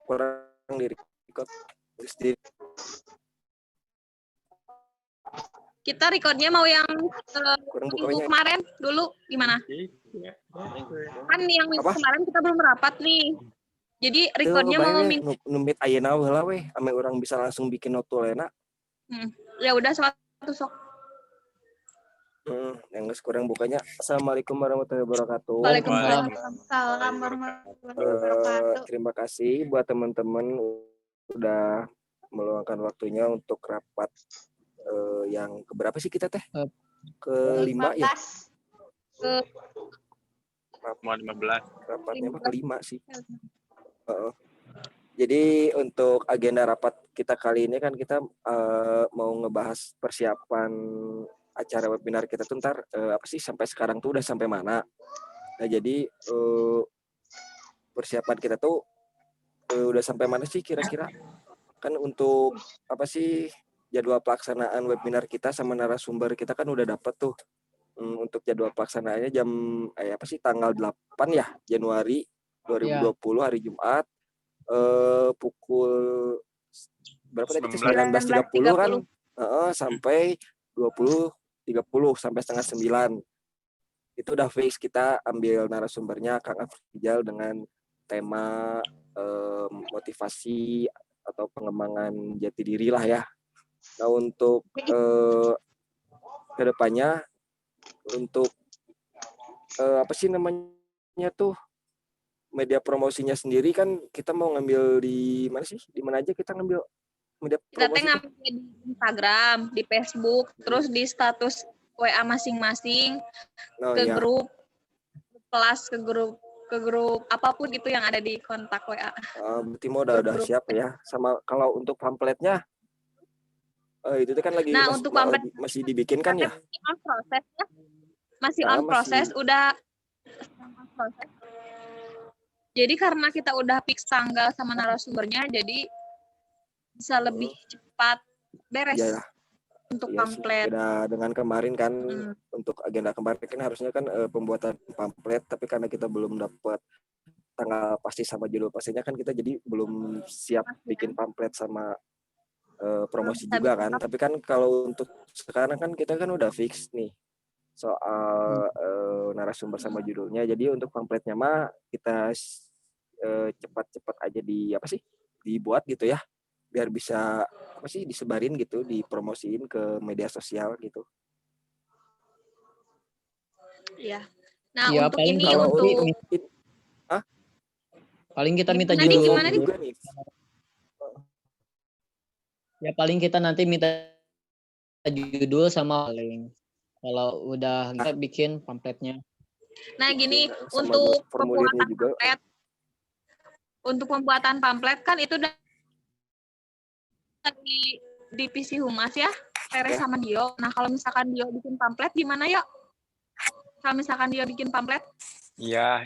kurang diri ikut sendiri. Kita recordnya mau yang Kurang minggu bukanya. kemarin dulu gimana? Kan yang minggu Apa? kemarin kita belum rapat nih. Jadi recordnya mau minggu. Numit ayeuna heula we, ame urang bisa langsung bikin notulena. Ya udah satu sok. Yang geus kurang bukanya. Assalamualaikum warahmatullahi wabarakatuh. Waalaikumsalam. Waalaikumsalam warahmatullahi wabarakatuh. Terima kasih buat teman-teman udah meluangkan waktunya untuk rapat yang keberapa sih kita teh? Kelima ya? Ke 15. Rapatnya mah kelima sih. Jadi untuk agenda rapat kita kali ini kan kita mau ngebahas persiapan acara webinar kita tuh ntar apa sih sampai sekarang tuh udah sampai mana. Nah jadi persiapan kita tuh udah sampai mana sih kira-kira? Kan untuk apa sih jadwal pelaksanaan webinar kita sama narasumber kita kan udah dapet tuh. Untuk jadwal pelaksanaannya jam apa sih tanggal 8 ya Januari 2020 hari Jumat pukul berapa tadi 19.30 kan sampai 20.30 sampai setengah 9 itu udah fix kita ambil narasumbernya Kang Afrizal dengan tema motivasi atau pengembangan jati diri lah ya. Nah untuk kedepannya untuk apa sih namanya tuh media promosinya sendiri kan kita mau ngambil di mana sih? Di mana aja kita ngambil media promosi? Kita ngambil di Instagram, di Facebook, terus di status WA masing-masing, grup kelas, ke grup apapun gitu yang ada di kontak WA. Berarti mau udah siap ya. Sama kalau untuk pamfletnya itu kan lagi untuk pamflet masih dibikin kan ya? Masih on proses, udah proses. Jadi karena kita udah fix tanggal sama narasumbernya, jadi bisa lebih cepat beres untuk pamflet. Beda dengan kemarin kan, untuk agenda kemarin kan harusnya kan pembuatan pamflet, tapi karena kita belum dapat tanggal pasti sama judul pastinya kan kita jadi belum siap bikin pamflet sama promosi juga kan. Tapi kan kalau untuk sekarang kan kita kan udah fix nih soal narasumber sama judulnya. Jadi untuk pamfletnya mah kita cepat-cepat aja dibuat gitu ya, biar bisa disebarin gitu, dipromosiin ke media sosial gitu. Iya. Nah ya, untuk ini paling kita minta judul juga nih. Ya paling kita nanti minta judul sama link. Kalau udah kita bikin pamfletnya. Nah gini, untuk pembuatan pamflet, untuk pembuatan pamflet kan itu di divisi humas ya, Teres sama Dio. Nah kalau misalkan Dio bikin pamflet gimana ya? Kalau misalkan Dio bikin pamflet? Iya.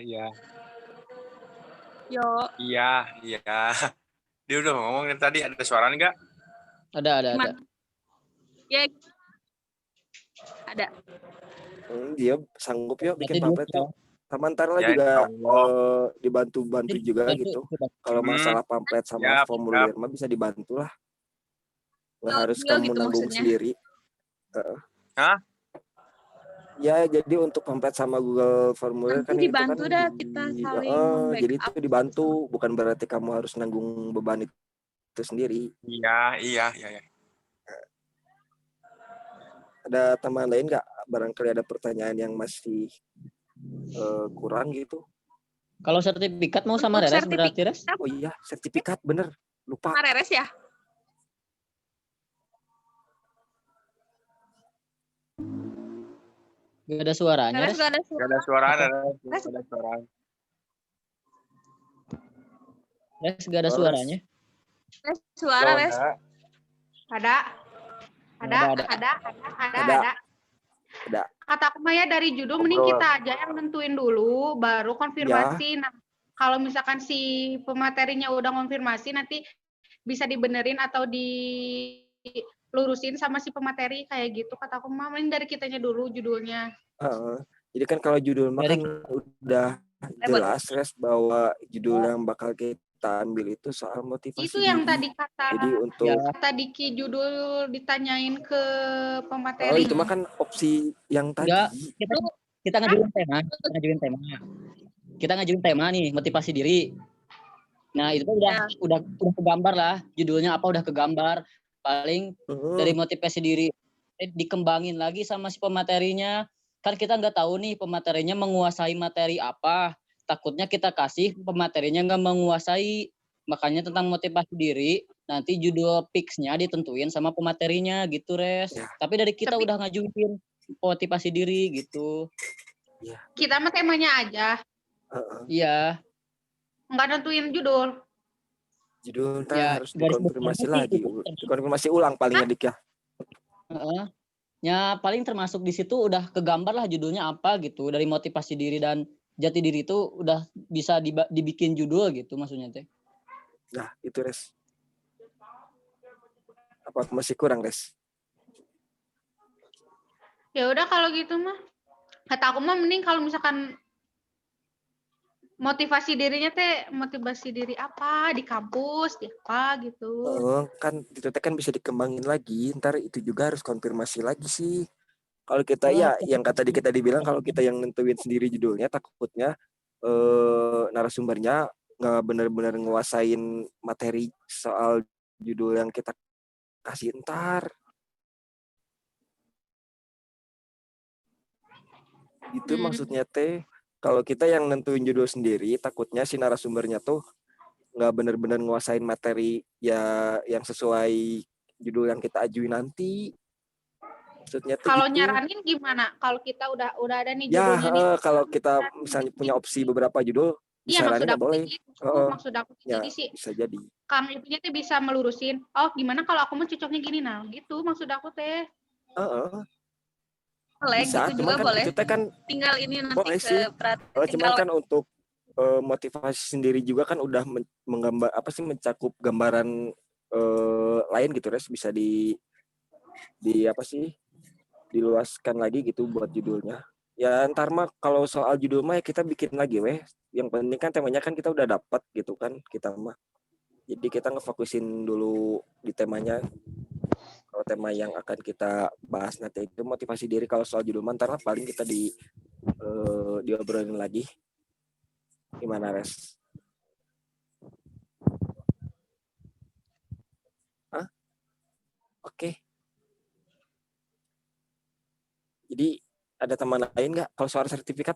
Yo. Iya. Dia udah ngomong tadi, ada suara enggak? Ada. Ya. Ada. Dia sanggup ya bikin pamflet tuh. Tamantar lah juga dibantu juga gitu. Kalau masalah pamflet sama formulir mah bisa dibantu lah. Nggak harus kamu nanggung sendiri. Ya jadi untuk pamflet sama Google formulir kan dibantu itu kan kita saling jadi itu dibantu, bukan berarti kamu harus nanggung beban itu sendiri. Iya. Ada teman lain nggak? Barangkali ada pertanyaan yang masih kurang gitu. Kalau sertifikat mau sama Reres berarti Res? Oh iya, sertifikat bener. Lupa. Sama Reres ya? Gak ada suaranya. Reres gak ada suara. Reres gak ada suaranya. Suara Res. Ada. Kata aku Maya dari judul mending kita aja yang nentuin dulu baru konfirmasi. Nah, kalau misalkan si pematerinya udah konfirmasi nanti bisa dibenerin atau dilurusin sama si pemateri kayak gitu. Kata aku mah mending dari kitanya dulu judulnya. Jadi kan kalau judul mah kan udah jelas res bahwa judul yang bakal kita ambil itu soal motivasi Itu yang diri. tadi Jadi untuk kata Diki judul ditanyain ke oh pemateri. itu mah kan opsi yang Enggak, tadi. kita ngajuin tema, kita ngajuin tema nih, motivasi diri. Nah, itu tuh udah kegambar lah, judulnya apa udah kegambar. Paling dari motivasi diri dikembangin lagi sama si pematerinya. Kan kita nggak tahu nih pematerinya menguasai materi apa. Takutnya kita kasih pematerinya nggak menguasai. Makanya tentang motivasi diri, nanti judul fixnya ditentuin sama pematerinya gitu, Res. Ya. Tapi dari kita udah ngajuin motivasi diri gitu. Ya. Kita mah temanya aja. Iya. Nggak nentuin judul. Judul ntar Ya, harus dikonfirmasi garis lagi, dikonfirmasi ulang paling adik ya. Ya paling termasuk di situ udah kegambar lah judulnya apa gitu, dari motivasi diri dan jati diri itu udah bisa dibikin judul gitu maksudnya teh. Nah itu res. Apa masih kurang res? Ya udah kalau gitu mah. Kata aku mah mending kalau misalkan motivasi dirinya teh motivasi diri apa di kampus di apa gitu. Kan itu teh kan bisa dikembangin lagi, ntar itu juga harus konfirmasi lagi sih. Kalau kita ya yang kata kita dibilang kalau kita yang nentuin sendiri judulnya takutnya narasumbernya nggak benar-benar nguasain materi soal judul yang kita kasih ntar. Itu maksudnya teh kalau kita yang nentuin judul sendiri takutnya si narasumbernya tuh nggak benar-benar nguasain materi ya yang sesuai judul yang kita ajuin nanti. Maksudnya tuh kalau gitu. nyaranin gimana? Kalau kita udah ada nih Ya, judulnya nih. kalau kita misalnya punya opsi beberapa judul, Iya maksud disaranin aku boleh. maksud aku Ya, jadi sih bisa jadi. kamu itunya tuh bisa melurusin. Oh gimana kalau aku mau cocoknya gini nah gitu maksud aku teh. Boleh Bisa, gitu cuman juga kan boleh. itu teh kan Tinggal ini nanti boleh sih. Cuman tinggal kan untuk motivasi sendiri juga kan udah menggambar apa sih mencakup gambaran lain gitu res bisa di apa sih diluaskan lagi gitu buat judulnya. Ya ntar mah kalau soal judul mah ya kita bikin lagi weh. Yang penting kan temanya kan kita udah dapat gitu kan kita mah. Jadi kita ngefokusin dulu di temanya. Kalau tema yang akan kita bahas nanti itu motivasi diri. Kalau soal judul mah ntar lah paling kita diobrolin lagi. Gimana res? Hah? Oke. Jadi ada teman lain nggak kalau soal sertifikat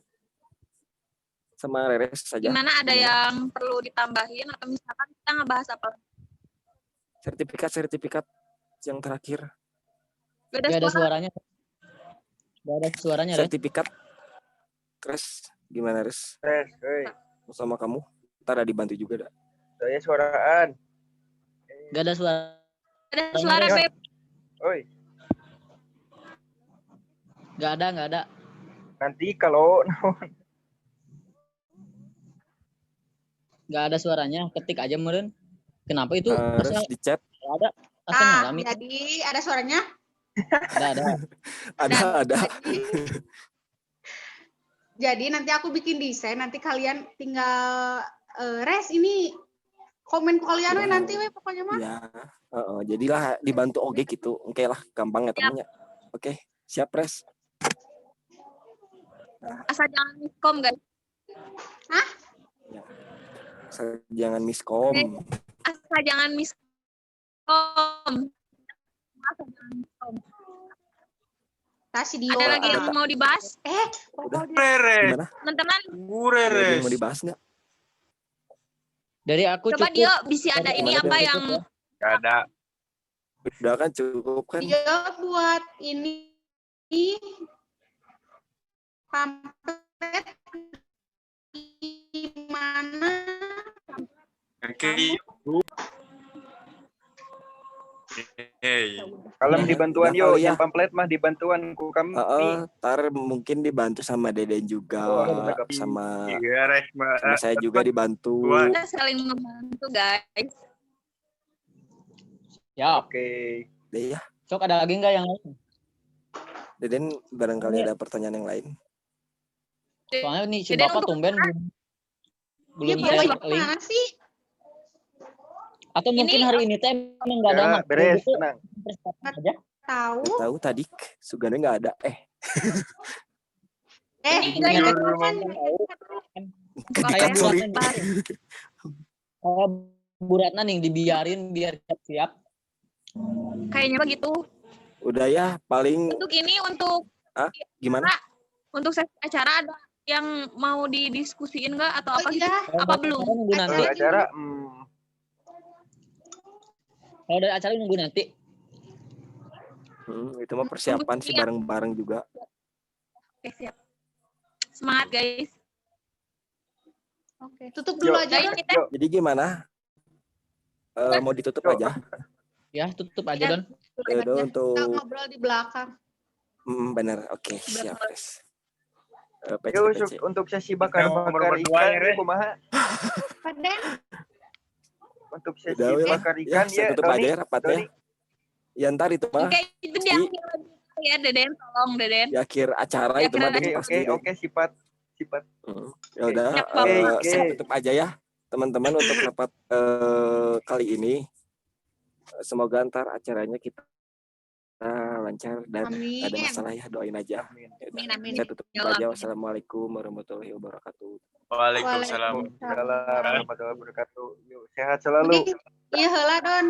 sama Reres saja? Gimana ada yang perlu ditambahin atau misalkan kita ngebahas apa? Sertifikat yang terakhir. Gak ada suaranya. Gak ada suaranya. Sertifikat. Res, gimana Res? Res, sama kamu. Ntar ada dibantu juga dah. Saya suaraan. Gak ada suara. Ada suara Beb. Oi. Gak ada. Nanti kalau gak ada suaranya, ketik aja meren. Kenapa itu? Harus di chat. Ada. Jadi ada suaranya? Ada. Jadi nanti aku bikin desain, nanti kalian tinggal res ini komen kalian nanti we pokoknya mah. Ya, jadilah dibantu oke gitu. Oke lah, gampang ya temennya. Oke, siap res. Asal jangan miskom guys. Hah? Ya. Asal jangan miskom. Asal jangan miskom. Dio. Ada lagi yang mau dibahas? Reres. Teman-teman. Reres. Mau dibahas nggak? Dari aku Coba cukup. Dio bisa ada ini apa yang Gak ada. Udah kan cukup kan? Dia buat ini pamflet gimana? Oke. Kalau dibantuan yo, yang pamflet mah dibantuan ku kami. Ntar mungkin dibantu sama Deden juga, sama saya juga dibantu. Kita saling membantu guys. Ya. Oke. Ya. Sok ada lagi nggak yang lain? Deden barangkali ada pertanyaan yang lain. Soalnya nih si Bapak tumben belum Iya, like link. mana sih? Atau mungkin Ini- hari ini teh emang nggak ada Ya, materi beres, gitu. tenang. Persiapan aja. Tahu. Nggak tahu tadi Suganda nggak ada. Ini enggak yang Ketika Kayak sorry. buatan kalau Bu Ratna nih dibiarin biar siap. kayaknya begitu. Udah ya, paling Untuk ini untuk gimana? untuk sesi acara ada yang mau didiskusiin nggak atau apa gitu? Iya. Apa belum? Nunggu nanti. Kalau acara Kalau dari acara nunggu nanti. Itu mah persiapan sih bareng-bareng juga. Oke, siap. Semangat guys. Oke, tutup dulu aja. Guys, Don. kita Jadi gimana? Mau ditutup Yuk. aja? Ya, tutup aja, Ya. Don. Ya udah Kita untuk ngobrol di belakang. benar. Oke, siap, guys. PC, yuk PC. untuk sesi bakar-bakar Nomor ikan berdua, ya, kumaha? Paden. Untuk sesi Udah ya. bakar Ya, ikan saya ya, tutup aja ya rapatnya. Doni. Ya ntar itu mah Oke, itu di akhir ya Deden, tolong Deden. di akhir acara Di itu mah akhir Deng, Oke, pasti oke, Deng. oke, sifat. Ya udah, Siap, Bapak. Oke. saya tutup aja ya teman-teman untuk rapat kali ini. Semoga ntar acaranya kita lancar dan Amin. gak ada masalah ya, doain aja. Amin. Ya udah, Amin, amin. saya tutup Ya aja. Allah. Wassalamualaikum warahmatullahi wabarakatuh. Waalaikumsalam. Waalaikumsalam warahmatullahi wabarakatuh. Yuk, sehat selalu. Iya, heula Don.